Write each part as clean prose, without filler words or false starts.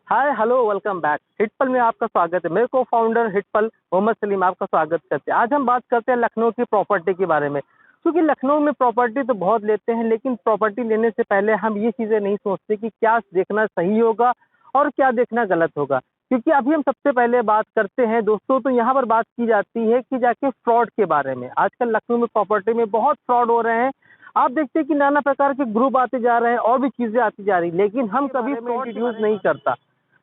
हाय hello welcome back. हिटपल में आपका स्वागत है। मेरे को फाउंडर हिटपल मोहम्मद सलीम आपका स्वागत करते हैं। आज हम बात करते हैं लखनऊ की प्रॉपर्टी के बारे में, क्योंकि लखनऊ में प्रॉपर्टी तो बहुत लेते हैं, लेकिन प्रॉपर्टी लेने से पहले हम ये चीज़ें नहीं सोचते कि क्या देखना सही होगा और क्या देखना गलत होगा। क्योंकि अभी हम सबसे पहले बात करते हैं दोस्तों, तो यहाँ पर बात की जाती है कि जाके फ्रॉड के बारे में। आजकल लखनऊ में प्रॉपर्टी में बहुत फ्रॉड हो रहे हैं। आप देखते हैं कि नाना प्रकार के ग्रुप आते जा रहे हैं और भी चीज़ें आती जा रही, लेकिन हम कभी फ्रॉड इंट्रोड्यूस नहीं करता।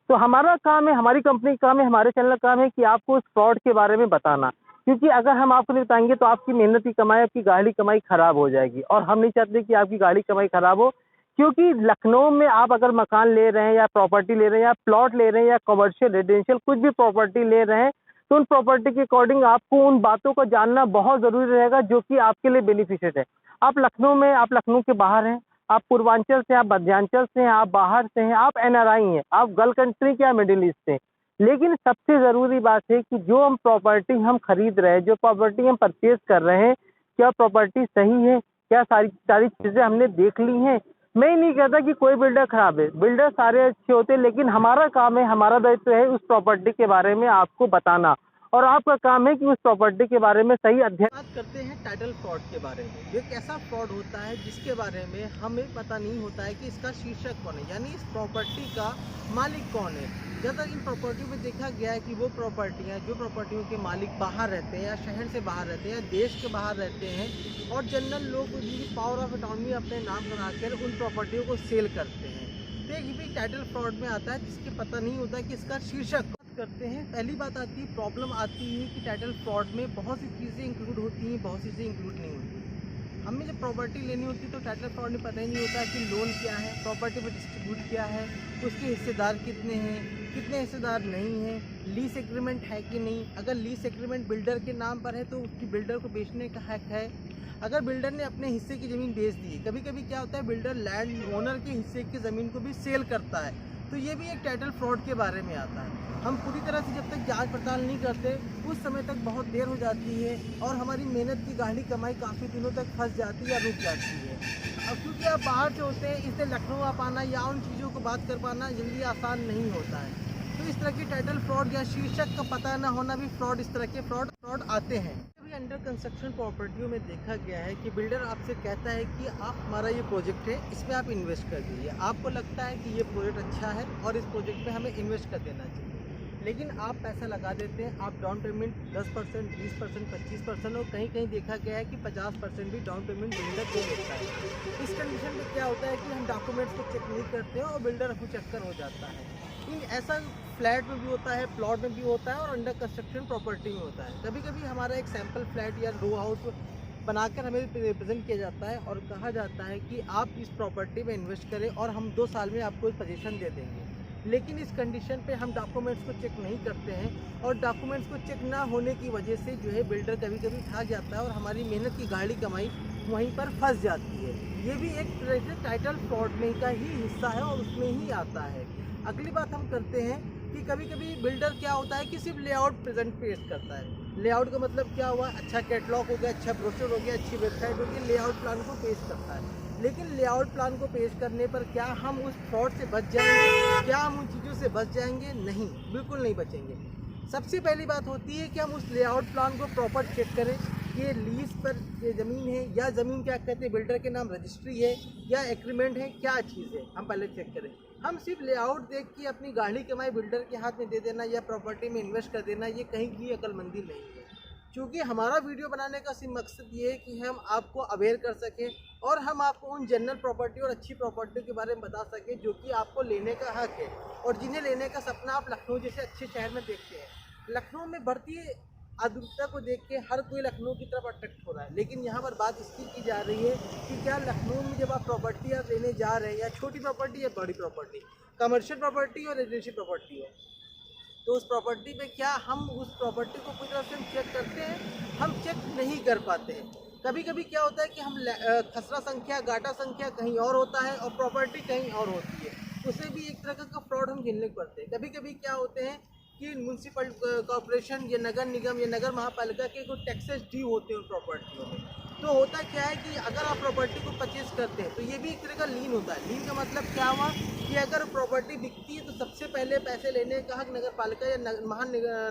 तो हमारा काम है, हमारी कंपनी का काम है, हमारे चैनल का काम है कि आपको इस फ्रॉड के बारे में बताना। क्योंकि अगर हम आपको नहीं बताएंगे तो आपकी मेहनत की कमाई, आपकी गाड़ी कमाई खराब हो जाएगी, और हम नहीं चाहते कि आपकी गाड़ी कमाई खराब हो। क्योंकि लखनऊ में आप अगर मकान ले रहे हैं या प्रॉपर्टी ले रहे हैं या प्लॉट ले रहे हैं या कमर्शियल रेजिडेंशियल कुछ भी प्रॉपर्टी ले रहे हैं, तो उन प्रॉपर्टी के अकॉर्डिंग आपको उन बातों को जानना बहुत ज़रूरी रहेगा जो कि आपके लिए बेनिफिशियल है। आप लखनऊ के बाहर हैं, आप पूर्वांचल से, आप मध्यांचल से हैं, आप बाहर से हैं, आप एनआरआई हैं, आप गल्फ कंट्री के या मिडिल ईस्ट से। लेकिन सबसे ज़रूरी बात है कि जो हम प्रॉपर्टी हम खरीद रहे हैं, जो प्रॉपर्टी हम परचेज कर रहे हैं, क्या प्रॉपर्टी सही है, क्या सारी सारी चीज़ें हमने देख ली हैं। मैं ये नहीं कहता कि कोई बिल्डर खराब है, बिल्डर सारे अच्छे होते हैं, लेकिन हमारा काम है, हमारा दायित्व है उस प्रॉपर्टी के बारे में आपको बताना, और आपका काम है कि उस प्रॉपर्टी के बारे में सही अध्ययन। बात करते हैं टाइटल फ्रॉड के बारे में। ये कैसा फ्रॉड होता है जिसके बारे में हमें पता नहीं होता है कि इसका शीर्षक कौन है, यानी इस प्रॉपर्टी का मालिक कौन है। ज़्यादातर इन प्रॉपर्टी में देखा गया है कि वो प्रॉपर्टियाँ जो प्रॉपर्टियों के मालिक बाहर रहते हैं या शहर से बाहर रहते हैं या देश के बाहर रहते हैं, और जनरल लोग जिनकी पावर ऑफ अटॉर्नी अपने नाम बनाकर उन प्रॉपर्टियों को सेल करते हैं। तो ये भी टाइटल फ्रॉड में आता है, जिसके पता नहीं होता कि इसका शीर्षक करते हैं। पहली बात आती है, प्रॉब्लम आती है कि टाइटल फ्रॉड में बहुत सी चीज़ें इंक्लूड होती हैं, बहुत सी चीज़ें इंक्लूड नहीं होती। हमें जब प्रॉपर्टी लेनी होती है तो टाइटल फ्रॉड में पता ही नहीं होता कि लोन क्या है, प्रॉपर्टी में डिस्ट्रीब्यूट क्या है, उसके हिस्सेदार कितने हैं, कितने हिस्सेदार नहीं हैं, लीज एग्रीमेंट है कि नहीं। अगर लीज एग्रीमेंट बिल्डर के नाम पर है तो उसकी बिल्डर को बेचने का हक है। अगर बिल्डर ने अपने हिस्से की ज़मीन बेच दी, कभी कभी क्या होता है बिल्डर लैंड ओनर के हिस्से की ज़मीन को भी सेल करता है, तो ये भी एक टाइटल फ्रॉड के बारे में आता है। हम पूरी तरह से जब तक जांच पड़ताल नहीं करते उस समय तक बहुत देर हो जाती है, और हमारी मेहनत की गाढ़ी कमाई काफ़ी दिनों तक फंस जाती है या रुक जाती है। अब क्योंकि आप बाहर से होते हैं, इसलिए लखनऊ आ पाना या उन चीज़ों को बात कर पाना जल्दी आसान नहीं होता है। तो इस तरह की टाइटल फ्रॉड या शीर्षक का पता न होना भी फ्रॉड, इस तरह के फ्रॉड आते हैं। अंडर कंस्ट्रक्शन प्रॉपर्टियों में देखा गया है कि बिल्डर आपसे कहता है कि आप हमारा ये प्रोजेक्ट है, इसमें आप इन्वेस्ट कर दीजिए। आपको लगता है कि ये प्रोजेक्ट अच्छा है और इस प्रोजेक्ट में हमें इन्वेस्ट कर देना चाहिए, लेकिन आप पैसा लगा देते हैं। आप डाउन पेमेंट 10%, 20%, 25%, और कहीं कहीं देखा गया है कि 50% भी डाउन पेमेंट बिल्डर दे देता है। इस कंडीशन में क्या होता है कि हम डॉक्यूमेंट्स को चेक नहीं करते हैं और बिल्डर को चक्कर हो जाता है। ऐसा फ्लैट में भी होता है, प्लॉट में भी होता है, और अंडर कंस्ट्रक्शन प्रॉपर्टी में होता है। कभी कभी हमारा एक सैम्पल फ्लैट या रो हाउस बनाकर हमें रिप्रेजेंट किया जाता है और कहा जाता है कि आप इस प्रॉपर्टी में इन्वेस्ट करें और हम 2 साल में आपको पोजीशन दे देंगे। लेकिन इस कंडीशन पे हम डॉक्यूमेंट्स को चेक नहीं करते हैं, और डॉक्यूमेंट्स को चेक ना होने की वजह से जो है बिल्डर कभी कभी ठग जाता है और हमारी मेहनत की गाढ़ी कमाई वहीं पर फंस जाती है। ये भी एक तरह से टाइटल फ्रॉड में का ही हिस्सा है और उसमें ही आता है। अगली बात हम करते हैं कि कभी कभी बिल्डर क्या होता है कि सिर्फ लेआउट प्रेजेंट पेश करता है। लेआउट का मतलब क्या हुआ, अच्छा कैटलॉग हो गया, अच्छा ब्रोशर हो गया, अच्छी वेबसाइट हो गई, लेआउट प्लान को पेश करता है। लेकिन लेआउट प्लान को पेश करने पर क्या हम उस फ्रॉड से बच जाएंगे, क्या हम उन चीज़ों से बच जाएंगे? नहीं, बिल्कुल नहीं बचेंगे। सबसे पहली बात होती है कि हम उस लेआउट प्लान को प्रॉपर चेक करें कि ये लीज पर ये ज़मीन है या ज़मीन क्या कहते हैं बिल्डर के नाम रजिस्ट्री है या एग्रीमेंट है, क्या चीज़ है, हम पहले चेक करें। हम सिर्फ लेआउट देख के अपनी गाढ़ी कमाई बिल्डर के हाथ में दे देना या प्रॉपर्टी में इन्वेस्ट कर देना, ये कहीं की अक्लमंदी नहीं है। क्योंकि हमारा वीडियो बनाने का सिर्फ मकसद ये है कि हम आपको अवेयर कर सकें और हम आपको उन जनरल प्रॉपर्टी और अच्छी प्रॉपर्टी के बारे में बता सकें जो कि आपको लेने का हक है और जिन्हें लेने का सपना आप लखनऊ जैसे अच्छे शहर में देखते हैं। लखनऊ में बढ़ती आधुनिकता को देख के हर कोई लखनऊ की तरफ अट्रैक्ट हो रहा है, लेकिन यहाँ पर बात इसकी की जा रही है कि क्या लखनऊ में जब आप प्रॉपर्टी आप लेने जा रहे हैं, या छोटी प्रॉपर्टी या बड़ी प्रॉपर्टी, कमर्शियल प्रॉपर्टी और रेजिडेंशियल प्रॉपर्टी हो, तो उस प्रॉपर्टी पे क्या हम उस प्रॉपर्टी को पूरी तरह से हम चेक करते हैं? हम चेक नहीं कर पाते हैं। कभी कभी क्या होता है कि हम खसरा संख्या, गाटा संख्या कहीं और होता है और प्रॉपर्टी कहीं और होती है, उसे भी एक तरह का फ्रॉड हम झेलने पड़ते हैं। कभी कभी क्या होते हैं कि म्यूनसिपल कॉर्पोरेशन या नगर निगम या नगर महापालिका के कुछ टैक्सेस ड्यू होते हैं उन प्रॉपर्टियों में, तो होता क्या है कि अगर आप प्रॉपर्टी को परचेज करते हैं तो ये भी एक तरह का लीन होता है। लीन का मतलब क्या हुआ कि अगर प्रॉपर्टी बिकती है तो सबसे पहले पैसे लेने का हक नगर पालिका या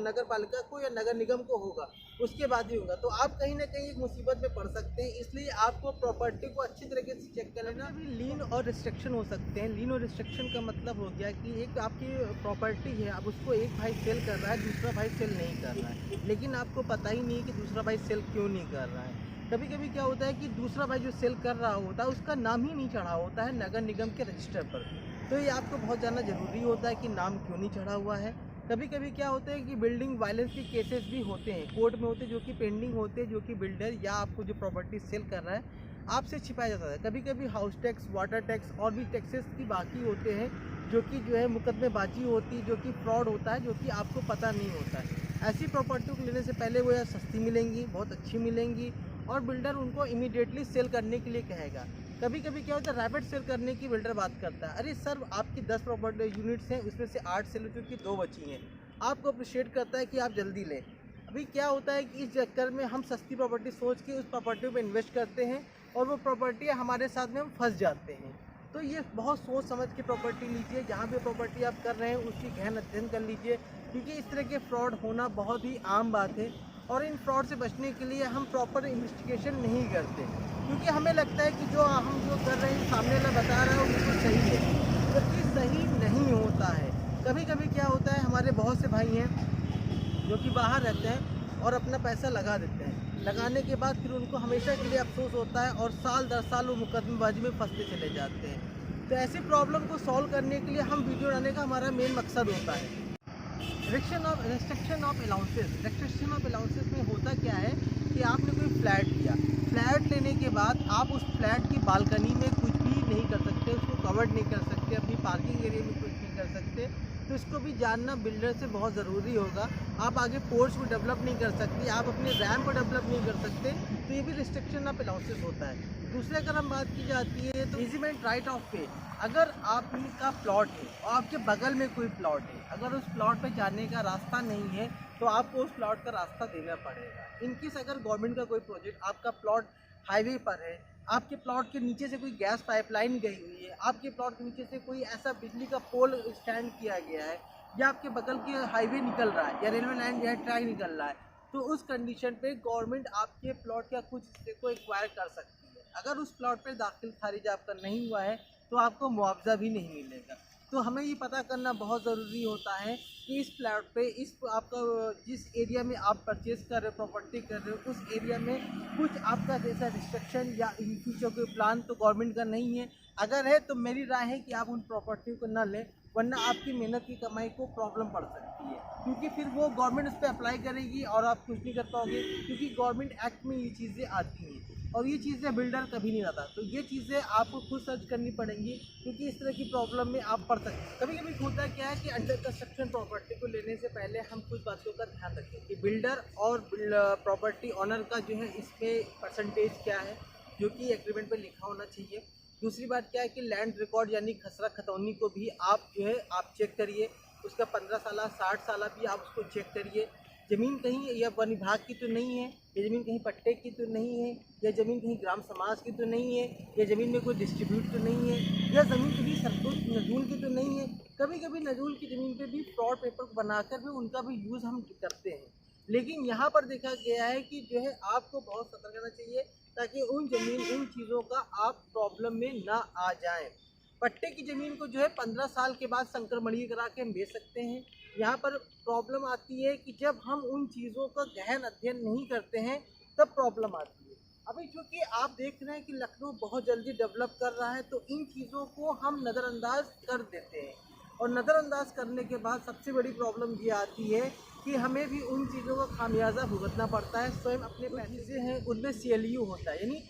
नगर पालिका को या नगर निगम को होगा, उसके बाद ही होगा। तो आप कहीं ना कहीं एक मुसीबत में पड़ सकते हैं, इसलिए आपको प्रॉपर्टी को अच्छी तरीके से चेक कर लेना। अभी लीन और रिस्ट्रिक्शन हो सकते हैं। लीन और रिस्ट्रिक्शन का मतलब हो गया कि एक आपकी प्रॉपर्टी है, अब उसको एक भाई सेल कर रहा है, दूसरा भाई सेल नहीं कर रहा है, लेकिन आपको पता ही नहीं है कि दूसरा भाई सेल क्यों नहीं कर रहा है। कभी कभी क्या होता है कि दूसरा भाई जो सेल कर रहा होता है उसका नाम ही नहीं चढ़ा होता है नगर निगम के रजिस्टर पर। तो ये आपको बहुत जानना ज़रूरी होता है कि नाम क्यों नहीं चढ़ा हुआ है। कभी कभी क्या होता है कि बिल्डिंग वायलेंस के केसेस भी होते हैं, कोर्ट में होते हैं, जो कि पेंडिंग होते हैं, जो कि बिल्डर या आपको जो प्रॉपर्टी सेल कर रहा है आपसे छिपाया जाता है। कभी कभी हाउस टैक्स, वाटर टैक्स और भी टैक्सेस की बाकी होते हैं, जो कि जो है मुकदमेबाजी होती है, जो कि फ्रॉड होता है, जो कि आपको पता नहीं होता है। ऐसी प्रॉपर्टी को लेने से पहले वो या सस्ती मिलेंगी, बहुत अच्छी मिलेंगी, और बिल्डर उनको इमीडिएटली सेल करने के लिए कहेगा। कभी कभी क्या होता है रैपिड सेल करने की बिल्डर बात करता है, अरे सर आपकी 10 प्रॉपर्टी यूनिट्स हैं, उसमें से 8 सेल हो चुकी, 2 बची हैं। आपको अप्रिशिएट करता है कि आप जल्दी लें। अभी क्या होता है कि इस चक्कर में हम सस्ती प्रॉपर्टी सोच के उस प्रॉपर्टी पर इन्वेस्ट करते हैं और वो प्रॉपर्टी हमारे साथ में हम फंस जाते हैं। तो ये बहुत सोच समझ के प्रॉपर्टी लीजिए, जहाँ भी प्रॉपर्टी आप कर रहे हैं उसकी गहन अध्ययन कर लीजिए, क्योंकि इस तरह के फ्रॉड होना बहुत ही आम बात है। और इन फ्रॉड से बचने के लिए हम प्रॉपर इन्वेस्टिगेशन नहीं करते, क्योंकि हमें लगता है कि जो हम जो कर रहे हैं सामने वाला बता रहा है वो बिल्कुल सही है, जबकि सही नहीं होता है। कभी कभी क्या होता है हमारे बहुत से भाई हैं जो कि बाहर रहते हैं और अपना पैसा लगा देते हैं, लगाने के बाद फिर उनको हमेशा के लिए अफसोस होता है और साल दर साल वो मुकदमेबाजी में फंसते चले जाते हैं। तो ऐसी प्रॉब्लम को सॉल्व करने के लिए हम वीडियो बनाने का हमारा मेन मकसद होता है। रिस्ट्रिक्शन ऑफ अलाउंसेस में होता क्या है कि आपने कोई फ्लैट लिया, फ्लैट लेने के बाद आप उस फ्लैट की बालकनी में कुछ भी नहीं कर सकते, उसको कवर्ड नहीं कर सकते, अपनी पार्किंग एरिया में कुछ नहीं कर सकते। तो इसको भी जानना बिल्डर से बहुत ज़रूरी होगा। आप आगे पोर्च को डेवलप नहीं कर सकती, आप अपने रैम को डेवलप नहीं कर सकते, तो ये भी रिस्ट्रिक्शन ऑफ अलाउंसेस होता है। दूसरे अगर हम बात की जाती है तो इजीमेंट राइट ऑफ वे, अगर आपका प्लॉट है और आपके बगल में कोई प्लॉट है, अगर उस प्लॉट पे जाने का रास्ता नहीं है तो आपको उस प्लॉट का रास्ता देना पड़ेगा। इनकेस अगर गवर्नमेंट का कोई प्रोजेक्ट, आपका प्लॉट हाईवे पर है, आपके प्लॉट के नीचे से कोई गैस पाइपलाइन गई हुई है, आपके प्लॉट के नीचे से कोई ऐसा बिजली का पोल स्टैंड किया गया है, या आपके बगल के हाईवे निकल रहा है या रेलवे लाइन या ट्रैक निकल रहा है, तो उस कंडीशन पे गवर्नमेंट आपके प्लॉट का कुछ हिस्से को एक्वायर कर सकती है। अगर उस प्लॉट पे दाखिल खारिज आपका नहीं हुआ है तो आपको मुआवजा भी नहीं मिलेगा। तो हमें ये पता करना बहुत ज़रूरी होता है कि इस प्लॉट पे आपका जिस एरिया में आप परचेज़ कर रहे हो, प्रॉपर्टी कर रहे हो, उस एरिया में कुछ आपका जैसा रिस्ट्रिक्शन या इन फ्यूचर कोई प्लान तो गवर्नमेंट का नहीं है। अगर है तो मेरी राय है कि आप उन प्रॉपर्टी को ना लें, वरना आपकी मेहनत की कमाई को प्रॉब्लम पड़ सकती है, क्योंकि फिर वो गवर्नमेंट उस पर अप्लाई करेगी और आप कुछ नहीं कर पाओगे, क्योंकि गवर्नमेंट एक्ट में ये चीज़ें आती हैं और ये चीज़ें बिल्डर कभी नहीं लाता। तो ये चीज़ें आपको खुद सर्च करनी पड़ेंगी, क्योंकि इस तरह की प्रॉब्लम में आप पड़ सकते हैं। कभी कभी होता क्या है कि अंडर कंस्ट्रक्शन प्रॉपर्टी को लेने से पहले हम कुछ बातों का ध्यान रखें कि बिल्डर और प्रॉपर्टी ऑनर का जो है इसमें परसेंटेज क्या है, जो कि एग्रीमेंट पर लिखा होना चाहिए। दूसरी बात क्या है कि लैंड रिकॉर्ड यानी खसरा खतौनी को भी आप जो है आप चेक करिए, उसका 15 साल 60 साल भी आप उसको चेक करिए। ज़मीन कहीं या वन विभाग की तो नहीं है, या ज़मीन कहीं पट्टे की तो नहीं है, या ज़मीन कहीं ग्राम समाज की तो नहीं है, या ज़मीन में कोई डिस्ट्रीब्यूट तो नहीं है, या ज़मीन कभी सरकुल नजूल की तो नहीं है। कभी कभी नजूल की ज़मीन पे भी फ्रॉड पेपर बनाकर भी उनका भी यूज़ हम करते हैं, लेकिन यहाँ पर देखा गया है कि जो है आपको बहुत सतर्क रहना चाहिए, ताकि उन चीज़ों का आप प्रॉब्लम में ना आ जाएं। पट्टे की ज़मीन को जो है 15 साल के बाद संक्रमणीय करा के हम बेच सकते हैं। यहाँ पर प्रॉब्लम आती है कि जब हम उन चीज़ों का गहन अध्ययन नहीं करते हैं तब प्रॉब्लम आती है। अभी चूँकि आप देख रहे हैं कि लखनऊ बहुत जल्दी डेवलप कर रहा है, तो इन चीज़ों को हम नज़रअंदाज कर देते हैं, और नज़रअंदाज करने के बाद सबसे बड़ी प्रॉब्लम ये आती है कि हमें भी उन चीज़ों का खामियाजा भुगतना पड़ता है। स्वयं अपने पैसे हैं उनमें CLU होता है, यानी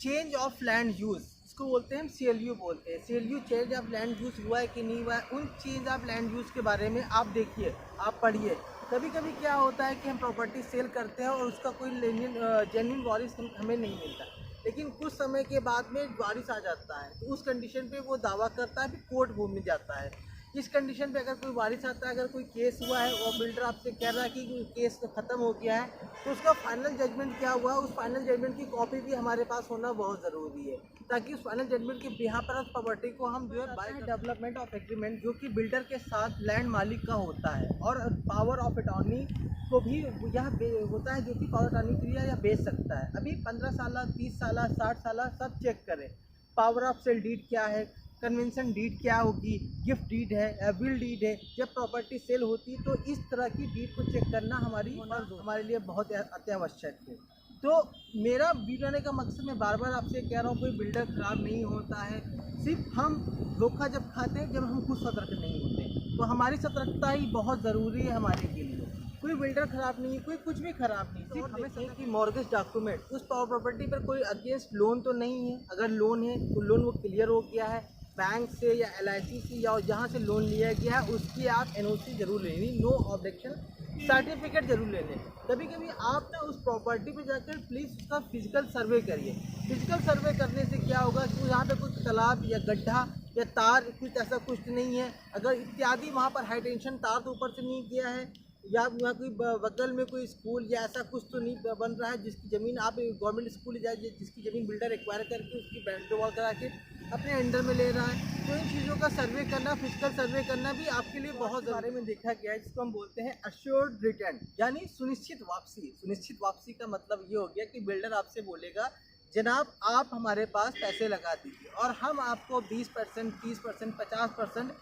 चेंज ऑफ लैंड यूज़, इसको बोलते हैं हम CLU बोलते हैं। CLU change of land use हुआ है कि नहीं हुआ है, उन चेंज ऑफ लैंड यूज़ के बारे में आप देखिए, आप पढ़िए। कभी कभी क्या होता है कि हम प्रॉपर्टी सेल करते हैं और उसका कोई जेन्युइन वारिस हमें नहीं मिलता, लेकिन कुछ समय के बाद में वारिस आ जाता है, तो उस कंडीशन पे वो दावा करता है, फिर कोर्ट घूमने जाता है। इस कंडीशन पे अगर कोई वारिस आता है, अगर कोई केस हुआ है और बिल्डर आपसे कह रहा है कि केस ख़त्म हो गया है, तो उसका फाइनल जजमेंट क्या हुआ, उस फाइनल जजमेंट की कॉपी भी हमारे पास होना बहुत ज़रूरी है, ताकि उस फाइनल जजमेंट के बिहाफ पर उस प्रॉपर्टी को हम जो है बाय डेवलपमेंट ऑफ एग्रीमेंट जो कि बिल्डर के साथ लैंड मालिक का होता है, और पावर ऑफ अटॉर्नी को भी यह होता है जो कि पावर अटॉर्नी क्रिया या बेच सकता है। अभी 15 साल, 30 साल, 60 साल सब चेक करें। पावर ऑफ सेल डीड क्या है, कन्वेंशन डीड क्या होगी, गिफ्ट डीड है, विल डीड है। जब प्रॉपर्टी सेल होती है तो इस तरह की डीड को चेक करना हमारे लिए बहुत अत्यावश्यक है। तो मेरा वीडियो आने का मकसद, मैं बार बार आपसे कह रहा हूँ, कोई बिल्डर ख़राब नहीं होता है। सिर्फ हम धोखा जब खाते हैं जब हम खुद सतर्क नहीं होते, तो हमारी सतर्कता ही बहुत ज़रूरी है हमारे के लिए। कोई बिल्डर ख़राब नहीं है, कोई कुछ भी ख़राब नहीं, सिर्फ हमें चाहिए कि मॉर्गेज डॉक्यूमेंट उस प्रॉपर्टी पर कोई अगेंस्ट लोन तो नहीं है। अगर लोन है तो लोन वो क्लियर हो गया है बैंक से या LIC से या जहाँ से लोन लिया गया है, उसकी आप NOC जरूर ले लें, नो ऑब्जेक्शन सर्टिफिकेट जरूर ले लें। कभी कभी आप ना उस प्रॉपर्टी पे जाकर प्लीज़ उसका फिजिकल सर्वे करिए। फिजिकल सर्वे करने से क्या होगा कि यहाँ पे कुछ तालाब या गड्ढा या तार कुछ ऐसा कुछ नहीं है, अगर इत्यादि वहाँ पर हाई टेंशन तार तो ऊपर से नहीं गया है, या वहाँ कोई बगल में कोई स्कूल या ऐसा कुछ तो नहीं बन रहा है जिसकी ज़मीन आप गवर्नमेंट स्कूल या जिसकी ज़मीन बिल्डर एक्वायर करके उसकी बैंड वॉल करा के अपने अंडर में ले रहा है। तो इन चीज़ों का सर्वे करना, फिजिकल सर्वे करना भी आपके लिए बहुत बारे में देखा गया है, जिसको हम बोलते हैं अश्योर्ड रिटर्न, यानी सुनिश्चित वापसी। सुनिश्चित वापसी का मतलब ये हो गया कि बिल्डर आपसे बोलेगा जनाब आप हमारे पास पैसे लगा दीजिए और हम आपको 20%, 30%, 50%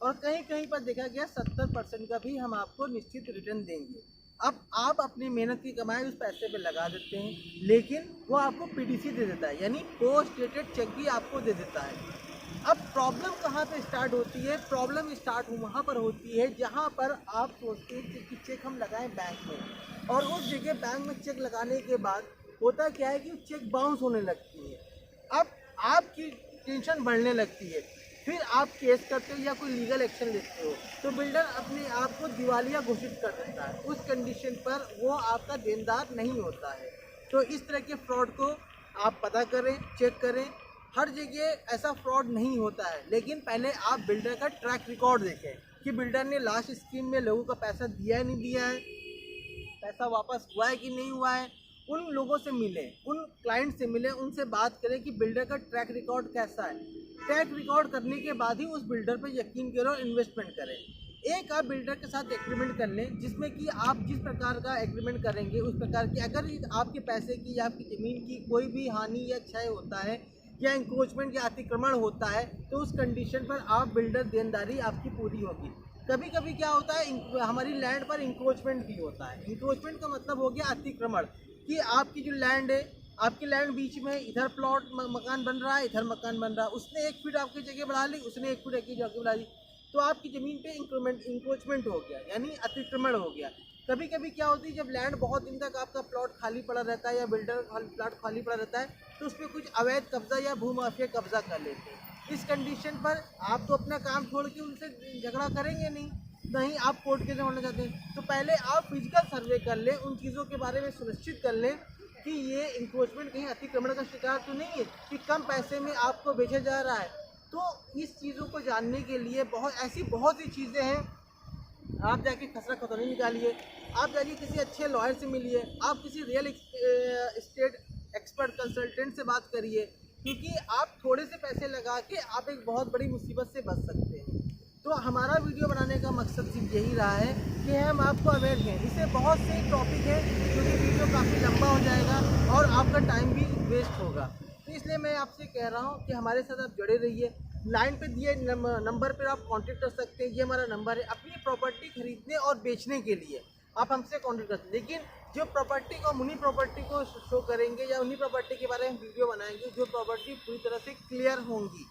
और कहीं कहीं पर देखा गया 70% का भी हम आपको निश्चित रिटर्न देंगे। अब आप अपनी मेहनत की कमाई उस पैसे पे लगा देते हैं, लेकिन वो आपको PDC दे देता है, यानी पोस्ट डेटेड चेक भी आपको दे देता है। अब प्रॉब्लम कहाँ पे स्टार्ट होती है? प्रॉब्लम स्टार्ट वहाँ पर होती है जहाँ पर आप सोचते हैं कि चेक हम लगाएं बैंक में, और उस जगह बैंक में चेक लगाने के बाद होता क्या है कि चेक बाउंस होने लगती है। अब आपकी टेंशन बढ़ने लगती है, फिर आप केस करते हो या कोई लीगल एक्शन लेते हो तो बिल्डर अपने आप को दिवालिया घोषित कर देता है। उस कंडीशन पर वो आपका देनदार नहीं होता है। तो इस तरह के फ्रॉड को आप पता करें, चेक करें। हर जगह ऐसा फ्रॉड नहीं होता है, लेकिन पहले आप बिल्डर का ट्रैक रिकॉर्ड देखें कि बिल्डर ने लास्ट स्कीम में लोगों का पैसा दिया है नहीं दिया है, पैसा वापस हुआ है कि नहीं हुआ है। उन लोगों से मिलें, उन क्लाइंट से मिलें, उनसे बात करें कि बिल्डर का ट्रैक रिकॉर्ड कैसा है। ट्रैक रिकॉर्ड करने के बाद ही उस बिल्डर पर यकीन करें और इन्वेस्टमेंट करें। एक आप बिल्डर के साथ एग्रीमेंट कर लें जिसमें कि आप जिस प्रकार का एग्रीमेंट करेंगे उस प्रकार की, अगर आपके पैसे की या आपकी ज़मीन की कोई भी हानि या क्षय होता है या इंक्रोचमेंट या अतिक्रमण होता है तो उस कंडीशन पर आप बिल्डर देनदारी आपकी पूरी होगी। कभी कभी क्या होता है हमारी लैंड पर इंक्रोचमेंट भी होता है। इंक्रोचमेंट का मतलब हो गया अतिक्रमण, कि आपकी जो लैंड है, आपकी लैंड बीच में इधर प्लॉट मकान बन रहा है, इधर मकान बन रहा है, उसने 1 फीट आपकी जगह बढ़ा ली, उसने 1 फीट आपकी जगह बढ़ा ली, तो आपकी ज़मीन पे इंक्रोचमेंट हो गया, यानी अतिक्रमण हो गया। कभी कभी क्या होती है जब लैंड बहुत दिन तक आपका प्लॉट खाली पड़ा रहता है या बिल्डर प्लॉट खाली पड़ा रहता है तो उस पर कुछ अवैध कब्जा या भूमाफिया कब्जा कर लेते हैं। इस कंडीशन पर आप तो अपना काम छोड़ के उनसे झगड़ा करेंगे नहीं आप कोर्ट केस होना चाहते हैं, तो पहले आप फिजिकल सर्वे कर लें, उन चीज़ों के बारे में सुनिश्चित कर लें कि ये इंक्रोचमेंट कहीं अतिक्रमण का शिकार तो नहीं है कि कम पैसे में आपको बेचा जा रहा है। तो इस चीज़ों को जानने के लिए बहुत सी चीज़ें हैं। आप जाके खसरा खतौनी निकालिए, आप जाके किसी अच्छे लॉयर से मिलिए, आप किसी रियल एस्टेट एक्सपर्ट कंसल्टेंट से बात करिए, क्योंकि आप थोड़े से पैसे लगा के आप एक बहुत बड़ी मुसीबत से बच सकते हैं। तो हमारा वीडियो बनाने का मकसद सिर्फ यही रहा है कि हम आपको अवेयर हैं। इससे बहुत से टॉपिक है क्योंकि वीडियो काफ़ी लंबा हो जाएगा और आपका टाइम भी वेस्ट होगा, तो इसलिए मैं आपसे कह रहा हूँ कि हमारे साथ आप जुड़े रहिए। लाइन पे दिए नंबर पर आप कांटेक्ट कर सकते हैं, ये हमारा नंबर है। अपनी प्रॉपर्टी खरीदने और बेचने के लिए आप हमसे कांटेक्ट कर सकते हैं, लेकिन जो प्रॉपर्टी को हम उन्हीं प्रॉपर्टी को शो करेंगे या उन्हीं प्रॉपर्टी के बारे में वीडियो बनाएंगे जो प्रॉपर्टी पूरी तरह से क्लियर होंगी।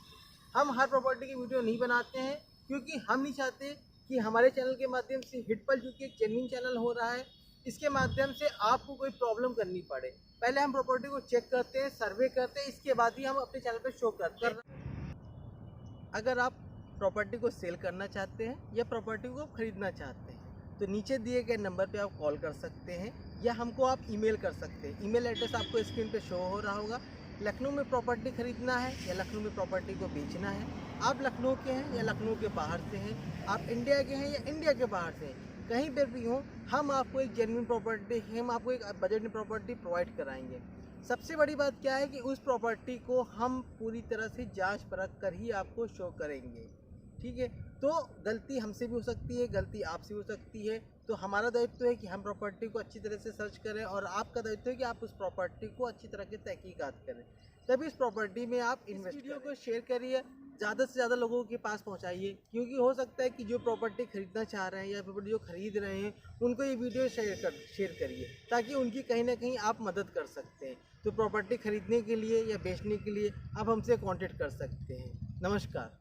हम हर प्रॉपर्टी की वीडियो नहीं बनाते हैं क्योंकि हम नहीं चाहते कि हमारे चैनल के माध्यम से हिटपल जो कि एक जेन्युइन चैनल हो रहा है, इसके माध्यम से आपको कोई प्रॉब्लम करनी पड़े। पहले हम प्रॉपर्टी को चेक करते हैं, सर्वे करते हैं, इसके बाद ही हम अपने चैनल पर शो करते हैं। अगर आप प्रॉपर्टी को सेल करना चाहते हैं या प्रॉपर्टी को खरीदना चाहते हैं तो नीचे दिए गए नंबर पे आप कॉल कर सकते हैं या हमको आप ईमेल कर सकते हैं। ईमेल एड्रेस आपको स्क्रीन पे शो हो रहा होगा, लखनऊ में प्रॉपर्टी खरीदना है या लखनऊ में प्रॉपर्टी को बेचना है, आप लखनऊ के हैं या लखनऊ के बाहर से हैं, आप इंडिया के हैं या इंडिया के बाहर से हैं, कहीं पर भी हो, हम आपको एक जेन्युइन प्रॉपर्टी, हम आपको एक बजट में प्रॉपर्टी प्रोवाइड कराएंगे। सबसे बड़ी बात क्या है कि उस प्रॉपर्टी को हम पूरी तरह से जांच परख कर ही आपको शो करेंगे, ठीक है। तो गलती हमसे भी हो सकती है, गलती आपसे भी हो सकती है, तो हमारा दायित्व है कि हम प्रॉपर्टी को अच्छी तरह से सर्च करें और आपका दायित्व है कि आप उस प्रॉपर्टी को अच्छी तरह की तहकीकात करें, तभी इस प्रॉपर्टी में आप इन्वेस्ट। वीडियो को शेयर करिए, ज़्यादा से ज़्यादा लोगों के पास पहुंचाइए, क्योंकि हो सकता है कि जो प्रॉपर्टी खरीदना चाह रहे हैं या प्रॉपर्टी जो खरीद रहे हैं उनको ये वीडियो शेयर करिए, ताकि उनकी कहीं ना कहीं आप मदद कर सकते हैं। तो प्रॉपर्टी खरीदने के लिए या बेचने के लिए आप हमसे कांटेक्ट कर सकते हैं। नमस्कार।